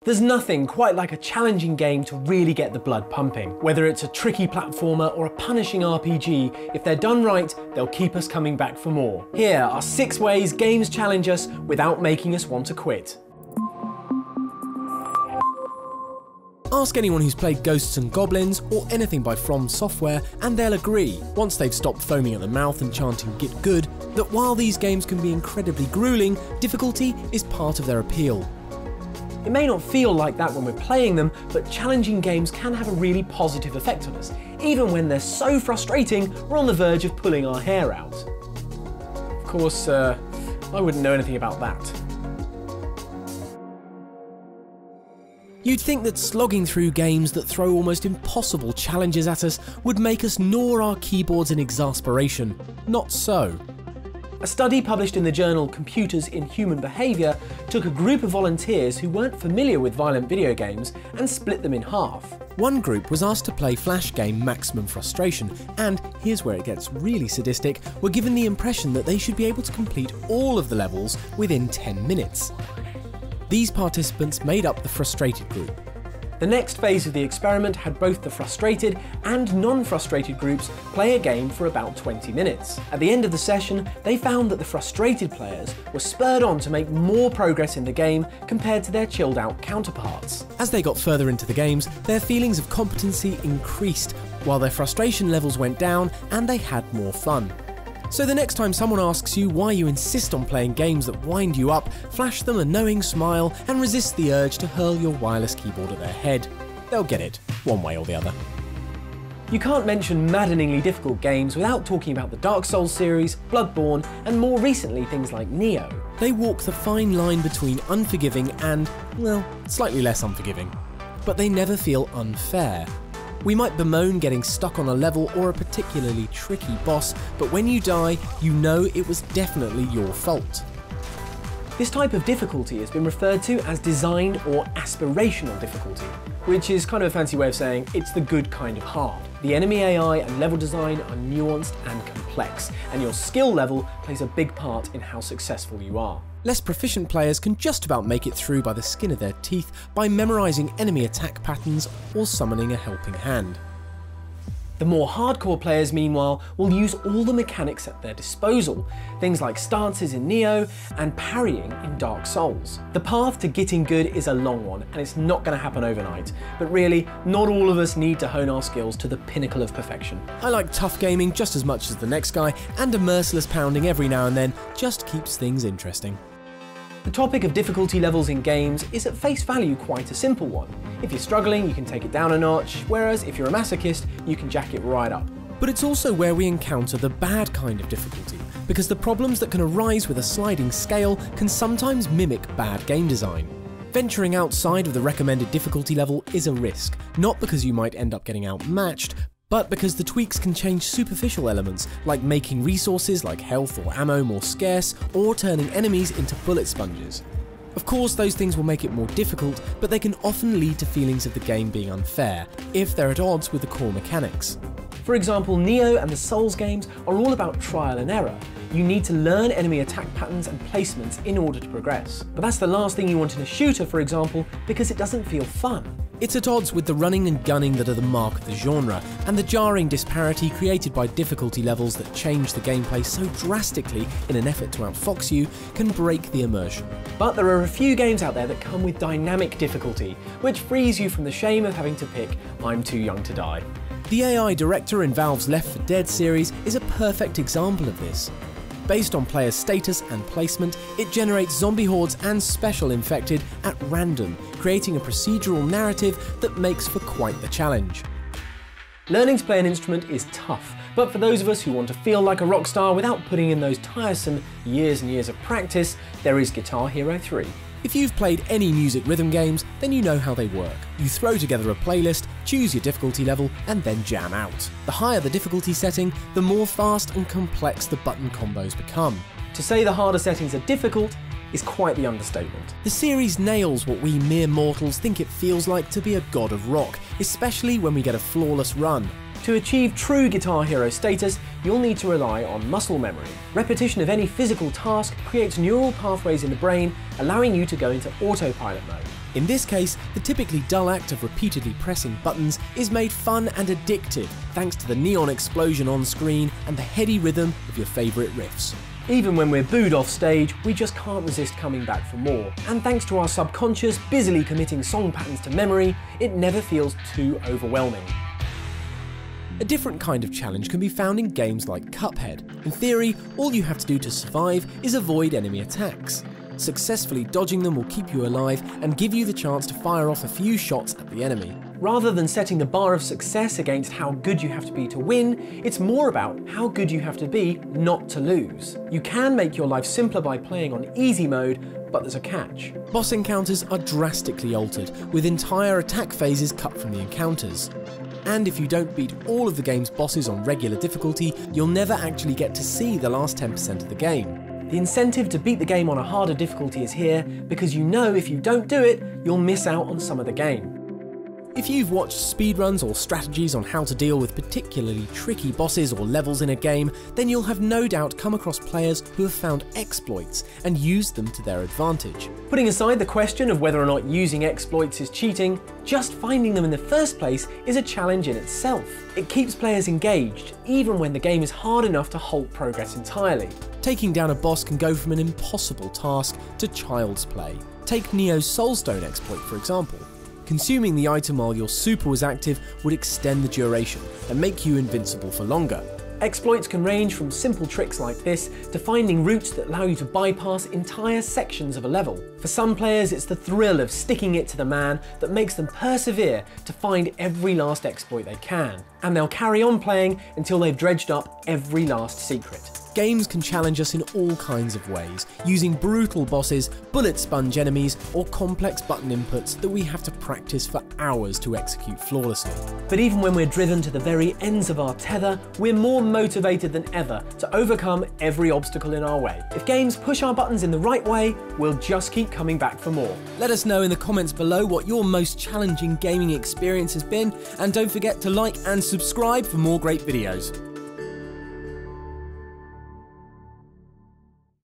There's nothing quite like a challenging game to really get the blood pumping. Whether it's a tricky platformer or a punishing RPG, if they're done right, they'll keep us coming back for more. Here are 6 ways games challenge us without making us want to quit. Ask anyone who's played Ghosts and Goblins or anything by From Software and they'll agree, once they've stopped foaming at the mouth and chanting "Get good," that while these games can be incredibly grueling, difficulty is part of their appeal. It may not feel like that when we're playing them, but challenging games can have a really positive effect on us, even when they're so frustrating we're on the verge of pulling our hair out. Of course, I wouldn't know anything about that. You'd think that slogging through games that throw almost impossible challenges at us would make us gnaw our keyboards in exasperation. Not so. A study published in the journal Computers in Human Behaviour took a group of volunteers who weren't familiar with violent video games and split them in half. One group was asked to play flash game Maximum Frustration and, here's where it gets really sadistic, were given the impression that they should be able to complete all of the levels within 10 minutes. These participants made up the frustrated group. The next phase of the experiment had both the frustrated and non-frustrated groups play a game for about 20 minutes. At the end of the session, they found that the frustrated players were spurred on to make more progress in the game compared to their chilled out counterparts. As they got further into the games, their feelings of competency increased, while their frustration levels went down and they had more fun. So the next time someone asks you why you insist on playing games that wind you up, flash them a knowing smile and resist the urge to hurl your wireless keyboard at their head. They'll get it, one way or the other. You can't mention maddeningly difficult games without talking about the Dark Souls series, Bloodborne, and more recently things like Nioh. They walk the fine line between unforgiving and, well, slightly less unforgiving. But they never feel unfair. We might bemoan getting stuck on a level or a particularly tricky boss, but when you die, you know it was definitely your fault. This type of difficulty has been referred to as designed or aspirational difficulty, which is kind of a fancy way of saying it's the good kind of hard. The enemy AI and level design are nuanced and complex, and your skill level plays a big part in how successful you are. Less proficient players can just about make it through by the skin of their teeth by memorising enemy attack patterns or summoning a helping hand. The more hardcore players, meanwhile, will use all the mechanics at their disposal, things like stances in Nioh and parrying in Dark Souls. The path to getting good is a long one, and it's not going to happen overnight, but really, not all of us need to hone our skills to the pinnacle of perfection. I like tough gaming just as much as the next guy, and a merciless pounding every now and then just keeps things interesting. The topic of difficulty levels in games is at face value quite a simple one. If you're struggling, you can take it down a notch, whereas if you're a masochist, you can jack it right up. But it's also where we encounter the bad kind of difficulty, because the problems that can arise with a sliding scale can sometimes mimic bad game design. Venturing outside of the recommended difficulty level is a risk, not because you might end up getting outmatched, but because the tweaks can change superficial elements, like making resources like health or ammo more scarce, or turning enemies into bullet sponges. Of course, those things will make it more difficult, but they can often lead to feelings of the game being unfair, if they're at odds with the core mechanics. For example, Nioh and the Souls games are all about trial and error. You need to learn enemy attack patterns and placements in order to progress. But that's the last thing you want in a shooter, for example, because it doesn't feel fun. It's at odds with the running and gunning that are the mark of the genre, and the jarring disparity created by difficulty levels that change the gameplay so drastically in an effort to outfox you can break the immersion. But there are a few games out there that come with dynamic difficulty, which frees you from the shame of having to pick I'm too young to die. The AI director in Valve's Left 4 Dead series is a perfect example of this. Based on player status and placement, it generates zombie hordes and special infected at random, creating a procedural narrative that makes for quite the challenge. Learning to play an instrument is tough, but for those of us who want to feel like a rock star without putting in those tiresome years and years of practice, there is Guitar Hero 3. If you've played any music rhythm games, then you know how they work. You throw together a playlist, choose your difficulty level, and then jam out. The higher the difficulty setting, the more fast and complex the button combos become. To say the harder settings are difficult is quite the understatement. The series nails what we mere mortals think it feels like to be a god of rock, especially when we get a flawless run. To achieve true Guitar Hero status, you'll need to rely on muscle memory. Repetition of any physical task creates neural pathways in the brain, allowing you to go into autopilot mode. In this case, the typically dull act of repeatedly pressing buttons is made fun and addictive thanks to the neon explosion on screen and the heady rhythm of your favourite riffs. Even when we're booed off stage, we just can't resist coming back for more. And thanks to our subconscious busily committing song patterns to memory, it never feels too overwhelming. A different kind of challenge can be found in games like Cuphead. In theory, all you have to do to survive is avoid enemy attacks. Successfully dodging them will keep you alive and give you the chance to fire off a few shots at the enemy. Rather than setting the bar of success against how good you have to be to win, it's more about how good you have to be not to lose. You can make your life simpler by playing on easy mode, but there's a catch. Boss encounters are drastically altered, with entire attack phases cut from the encounters. And if you don't beat all of the game's bosses on regular difficulty, you'll never actually get to see the last 10% of the game. The incentive to beat the game on a harder difficulty is here, because you know if you don't do it, you'll miss out on some of the game. If you've watched speedruns or strategies on how to deal with particularly tricky bosses or levels in a game, then you'll have no doubt come across players who have found exploits and used them to their advantage. Putting aside the question of whether or not using exploits is cheating, just finding them in the first place is a challenge in itself. It keeps players engaged, even when the game is hard enough to halt progress entirely. Taking down a boss can go from an impossible task to child's play. Take Neo's Soulstone exploit for example. Consuming the item while your super was active would extend the duration and make you invincible for longer. Exploits can range from simple tricks like this to finding routes that allow you to bypass entire sections of a level. For some players, it's the thrill of sticking it to the man that makes them persevere to find every last exploit they can. And they'll carry on playing until they've dredged up every last secret. Games can challenge us in all kinds of ways, using brutal bosses, bullet sponge enemies, or complex button inputs that we have to practice for hours to execute flawlessly. But even when we're driven to the very ends of our tether, we're more motivated than ever to overcome every obstacle in our way. If games push our buttons in the right way, we'll just keep coming back for more. Let us know in the comments below what your most challenging gaming experience has been, and don't forget to like and subscribe for more great videos.